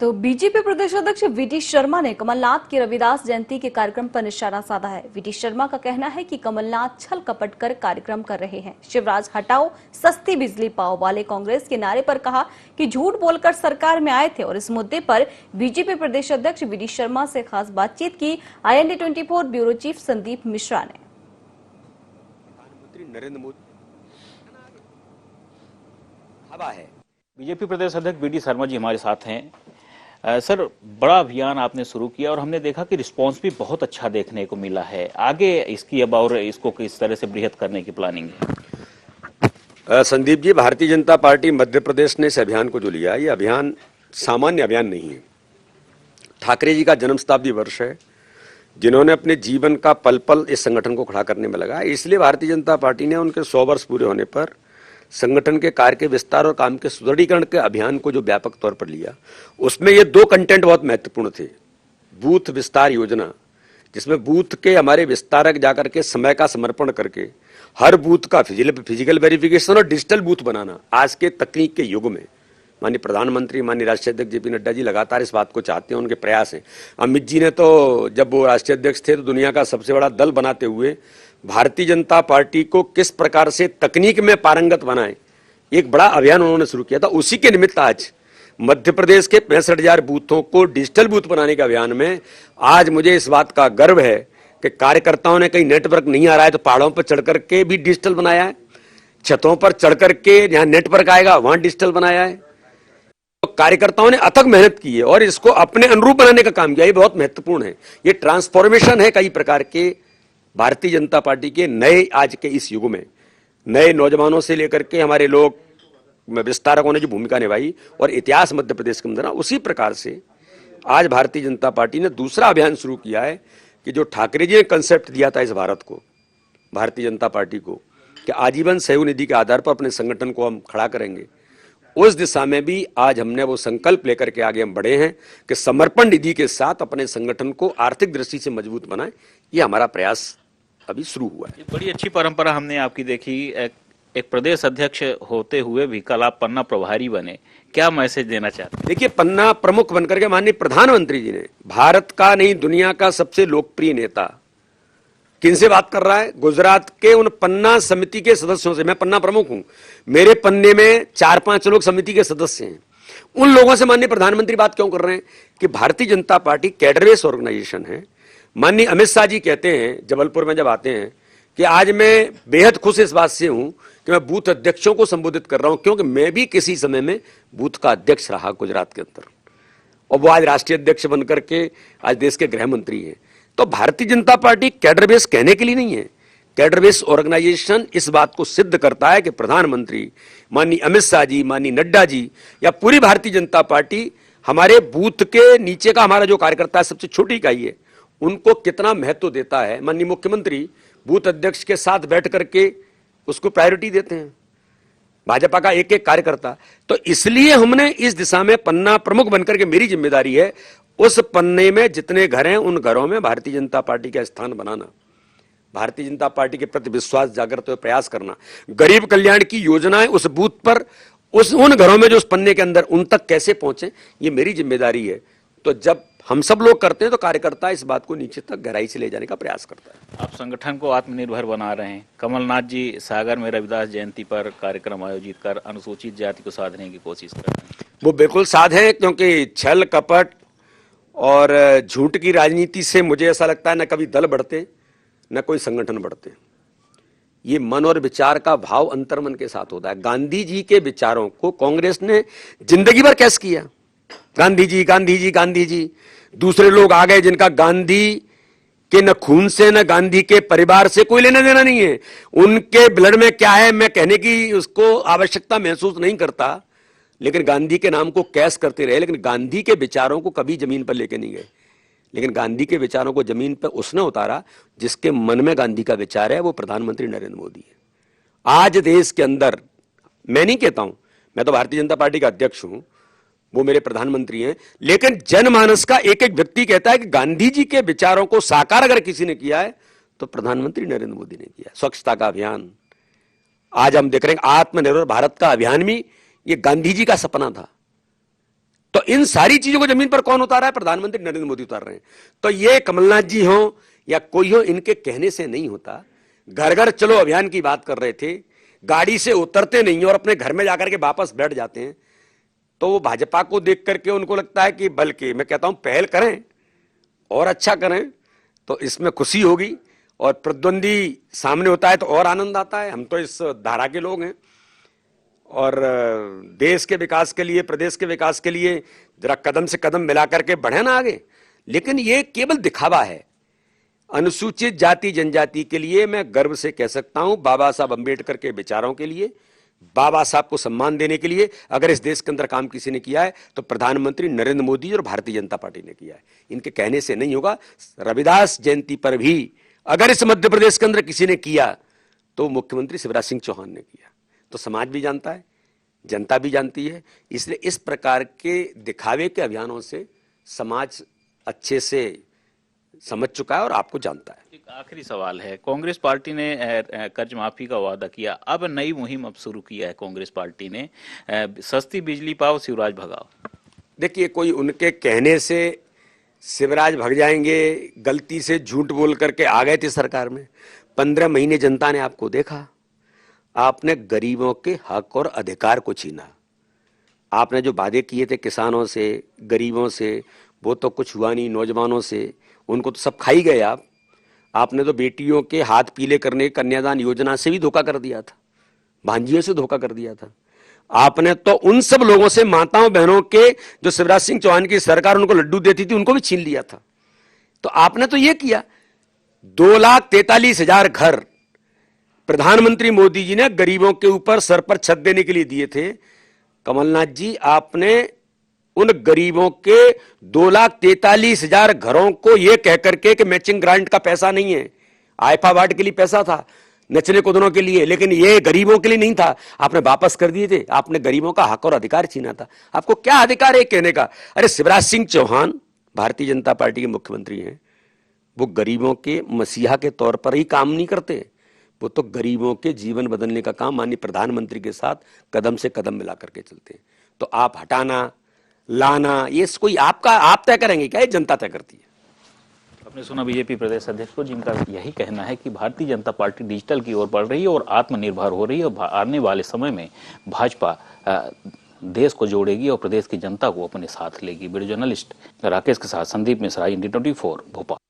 तो बीजेपी प्रदेश अध्यक्ष वीडी शर्मा ने कमलनाथ की रविदास जयंती के कार्यक्रम पर निशाना साधा है। वीडी शर्मा का कहना है कि कमलनाथ छल कपट कर कार्यक्रम कर रहे हैं। शिवराज हटाओ, सस्ती बिजली पाओ वाले कांग्रेस के नारे पर कहा कि झूठ बोलकर सरकार में आए थे और इस मुद्दे पर बीजेपी प्रदेश अध्यक्ष वीडी शर्मा से खास बातचीत की। IND 24 bureau chief Sandeep Mishra ने प्रधानमंत्री नरेंद्र मोदी हवा है। बीजेपी प्रदेश अध्यक्ष वीडी शर्मा जी हमारे साथ हैं। सर, बड़ा अभियान आपने शुरू किया और हमने देखा कि रिस्पांस भी बहुत अच्छा देखने को मिला है। आगे इसकी अब और इसको किस तरह से बृहद करने की प्लानिंग है? संदीप जी, भारतीय जनता पार्टी मध्य प्रदेश ने इस अभियान को जो लिया, ये अभियान सामान्य अभियान नहीं है। ठाकरे जी का जन्म शताब्दी वर्ष है, जिन्होंने अपने जीवन का पल पल इस संगठन को खड़ा करने में लगा। इसलिए भारतीय जनता पार्टी ने उनके 100 वर्ष पूरे होने पर संगठन के कार्य के विस्तार और काम के सुदृढ़ीकरण के अभियान को जो व्यापक तौर पर लिया, उसमें ये 2 कंटेंट बहुत महत्वपूर्ण थे। बूथ विस्तार योजना, जिसमें बूथ के हमारे विस्तारक जाकर के समय का समर्पण करके हर बूथ का फिजिकल वेरिफिकेशन और डिजिटल बूथ बनाना। आज के तकनीक के युग में माननीय प्रधानमंत्री, माननीय राष्ट्रीय अध्यक्ष JP नड्डा जी लगातार इस बात को चाहते हैं, उनके प्रयास हैं। अमित जी ने तो जब वो राष्ट्रीय अध्यक्ष थे तो दुनिया का सबसे बड़ा दल बनाते हुए भारतीय जनता पार्टी को किस प्रकार से तकनीक में पारंगत बनाए, एक बड़ा अभियान उन्होंने शुरू किया था। उसी के निमित्त आज मध्य प्रदेश के 65,000 बूथों को डिजिटल बूथ बनाने के अभियान में आज मुझे इस बात का गर्व है कि कार्यकर्ताओं ने कहीं नेटवर्क नहीं आ रहा है तो पहाड़ों पर चढ़ करके भी डिजिटल बनाया है, छतों पर चढ़ करके जहां नेटवर्क आएगा वहां डिजिटल बनाया है। तो कार्यकर्ताओं ने अथक मेहनत की है और इसको अपने अनुरूप बनाने का काम किया। ये बहुत महत्वपूर्ण है। ये ट्रांसफॉर्मेशन है कई प्रकार के भारतीय जनता पार्टी के नए आज के इस युग में, नए नौजवानों से लेकर के हमारे लोग विस्तारकों ने जो भूमिका निभाई और इतिहास मध्य प्रदेश के अंदर, उसी प्रकार से आज भारतीय जनता पार्टी ने दूसरा अभियान शुरू किया है कि जो ठाकरे जी ने कंसेप्ट दिया था इस भारत को, भारतीय जनता पार्टी को, कि आजीवन सहयोग निधि के आधार पर अपने संगठन को हम खड़ा करेंगे, उस दिशा में भी आज हमने वो संकल्प लेकर के आगे हम बढ़े हैं कि समर्पण निधि के साथ अपने संगठन को आर्थिक दृष्टि से मजबूत बनाएं। ये हमारा प्रयास अभी शुरू हुआ है। बड़ी अच्छी परंपरा हमने आपकी देखी। एक प्रदेश अध्यक्ष होते हुए भी कल आप पन्ना प्रभारी बने, क्या मैसेज देना चाहते हैं? देखिए, पन्ना प्रमुख बनकर के माननीय प्रधानमंत्री जी ने, भारत का नहीं दुनिया का सबसे लोकप्रिय नेता, किनसे बात कर रहा है? गुजरात के उन पन्ना समिति के सदस्यों से। मैं पन्ना प्रमुख हूं, मेरे पन्ने में 4-5 लोग समिति के सदस्य हैं। उन लोगों से माननीय प्रधानमंत्री बात क्यों कर रहे हैं कि Bharatiya Janata party cadre base organisation है। माननीय अमित शाह जी कहते हैं जबलपुर में जब आते हैं कि आज मैं बेहद खुश इस बात से हूं कि मैं बूथ अध्यक्षों को संबोधित कर रहा हूं, क्योंकि मैं भी किसी समय में बूथ का अध्यक्ष रहा गुजरात के अंदर, और वो आज राष्ट्रीय अध्यक्ष बनकर के आज देश के गृह मंत्री हैं। तो Bharatiya Janata party cadre base कहने के लिए नहीं है। कैडर बेस ऑर्गेनाइजेशन इस बात को सिद्ध करता है कि प्रधानमंत्री माननीय अमित शाह जी, माननीय नड्डा जी या पूरी भारतीय जनता पार्टी हमारे बूथ के नीचे का हमारा जो कार्यकर्ता है, सबसे छोटी इकाई है, उनको कितना महत्व देता है। माननीय मुख्यमंत्री बूथ अध्यक्ष के साथ बैठ करके उसको प्रायोरिटी देते हैं, भाजपा का एक एक कार्यकर्ता। तो इसलिए हमने इस दिशा में पन्ना प्रमुख बनकर के, मेरी जिम्मेदारी है उस पन्ने में जितने घर हैं उन घरों में भारतीय जनता पार्टी का स्थान बनाना, भारतीय जनता पार्टी के प्रति विश्वास जागृत हुए प्रयास करना, गरीब कल्याण की योजनाएं उस बूथ पर, उन घरों में जो उस पन्ने के अंदर, उन तक कैसे पहुंचे, ये मेरी जिम्मेदारी है। तो जब हम सब लोग करते हैं तो कार्यकर्ता इस बात को नीचे तक गहराई से ले जाने का प्रयास करता है। आप संगठन को आत्मनिर्भर बना रहे हैं। कमलनाथ जी सागर में रविदास जयंती पर कार्यक्रम आयोजित कर अनुसूचित जाति को साधने की कोशिश कर रहे हैं। वो बिल्कुल साध है, क्योंकि छल कपट और झूठ की राजनीति से मुझे ऐसा लगता है न कभी दल बढ़ते न कोई संगठन बढ़ते। ये मन और विचार का भाव अंतर्मन के साथ होता है। गांधी जी के विचारों को कांग्रेस ने जिंदगी भर कैसे किया, गांधी जी गांधी जी गांधी जी। दूसरे लोग आ गए जिनका गांधी के न खून से न गांधी के परिवार से कोई लेना देना नहीं है, उनके ब्लड में क्या है मैं कहने की उसको आवश्यकता महसूस नहीं करता, लेकिन गांधी के नाम को कैश करते रहे, लेकिन गांधी के विचारों को कभी जमीन पर लेके नहीं गए। लेकिन गांधी के विचारों को जमीन पर उसने उतारा जिसके मन में गांधी का विचार है, वो प्रधानमंत्री नरेंद्र मोदी है। आज देश के अंदर, मैं नहीं कहता हूं, मैं तो भारतीय जनता पार्टी का अध्यक्ष हूं, वो मेरे प्रधानमंत्री हैं, लेकिन जनमानस का एक एक व्यक्ति कहता है कि गांधी जी के विचारों को साकार अगर किसी ने किया है तो प्रधानमंत्री नरेंद्र मोदी ने किया। स्वच्छता का अभियान, आज हम देख रहे हैं आत्मनिर्भर भारत का अभियान भी ये गांधी जी का सपना था। तो इन सारी चीजों को जमीन पर कौन उतारा है? प्रधानमंत्री नरेंद्र मोदी उतार रहे हैं। तो ये कमलनाथ जी हो या कोई हो, इनके कहने से नहीं होता। घर घर चलो अभियान की बात कर रहे थे, गाड़ी से उतरते नहीं और अपने घर में जाकर के वापस बैठ जाते हैं। तो वो भाजपा को देख करके उनको लगता है कि बल्कि मैं कहता हूं पहल करें और अच्छा करें तो इसमें खुशी होगी, और प्रतिद्वंदी सामने होता है तो और आनंद आता है। हम तो इस धारा के लोग हैं और देश के विकास के लिए, प्रदेश के विकास के लिए जरा कदम से कदम मिला करके बढ़े ना आगे। लेकिन ये केवल दिखावा है। अनुसूचित जाति जनजाति के लिए मैं गर्व से कह सकता हूं, बाबा साहब अंबेडकर के विचारों के लिए, बाबा साहब को सम्मान देने के लिए अगर इस देश के अंदर काम किसी ने किया है तो प्रधानमंत्री नरेंद्र मोदी और भारतीय जनता पार्टी ने किया है। इनके कहने से नहीं होगा। रविदास जयंती पर भी अगर इस मध्य प्रदेश के अंदर किसी ने किया तो मुख्यमंत्री शिवराज सिंह चौहान ने किया। तो समाज भी जानता है, जनता भी जानती है। इसलिए इस प्रकार के दिखावे के अभियानों से समाज अच्छे से समझ चुका है और आपको जानता है। एक आखिरी सवाल है, कांग्रेस पार्टी ने कर्ज माफी का वादा किया, अब नई मुहिम अब शुरू किया है कांग्रेस पार्टी ने, सस्ती बिजली पाओ शिवराज भगाओ। देखिए, कोई उनके कहने से शिवराज भग जाएंगे, गलती से झूठ बोल करके आ गए थे सरकार में। 15 महीने जनता ने आपको देखा, आपने गरीबों के हक और अधिकार को छीना। आपने जो वादे किए थे किसानों से, गरीबों से, वो तो कुछ हुआ नहीं। नौजवानों से, उनको तो सब खाई गए आप। आपने तो बेटियों के हाथ पीले करने कन्यादान योजना से भी धोखा कर दिया था, भांजियों से धोखा कर दिया था। आपने तो उन सब लोगों से, माताओं बहनों के, जो शिवराज सिंह चौहान की सरकार उनको लड्डू देती थी, उनको भी छीन लिया था। तो आपने तो ये किया। 2,43,000 घर प्रधानमंत्री मोदी जी ने गरीबों के ऊपर सर पर छत देने के लिए दिए थे। कमलनाथ जी, आपने उन गरीबों के 2,43,000 घरों को यह कहकर के कि मैचिंग ग्रांट का पैसा नहीं है, आईफा वार्ड के लिए पैसा था, नचने कूदनों के लिए, लेकिन ये गरीबों के लिए नहीं था, आपने वापस कर दिए थे। आपने गरीबों का हक और अधिकार छीना था। आपको क्या अधिकार है कहने का? अरे शिवराज सिंह चौहान भारतीय जनता पार्टी के मुख्यमंत्री हैं, वो गरीबों के मसीहा के तौर पर ही काम नहीं करते, वो तो गरीबों के जीवन बदलने का काम माननीय प्रधानमंत्री के साथ कदम से कदम मिला करके चलते हैं। तो आप हटाना लाना ये कोई आप तय करेंगे क्या? ये जनता तय करती है। आपने सुना बीजेपी प्रदेश अध्यक्ष को, जिनका यही कहना है कि भारतीय जनता पार्टी डिजिटल की ओर बढ़ रही है और आत्मनिर्भर हो रही है, और आने वाले समय में भाजपा देश को जोड़ेगी और प्रदेश की जनता को अपने साथ लेगी। वीडियो जर्नलिस्ट राकेश के साथ संदीप मिश्रा, इंडिया 24 भोपाल।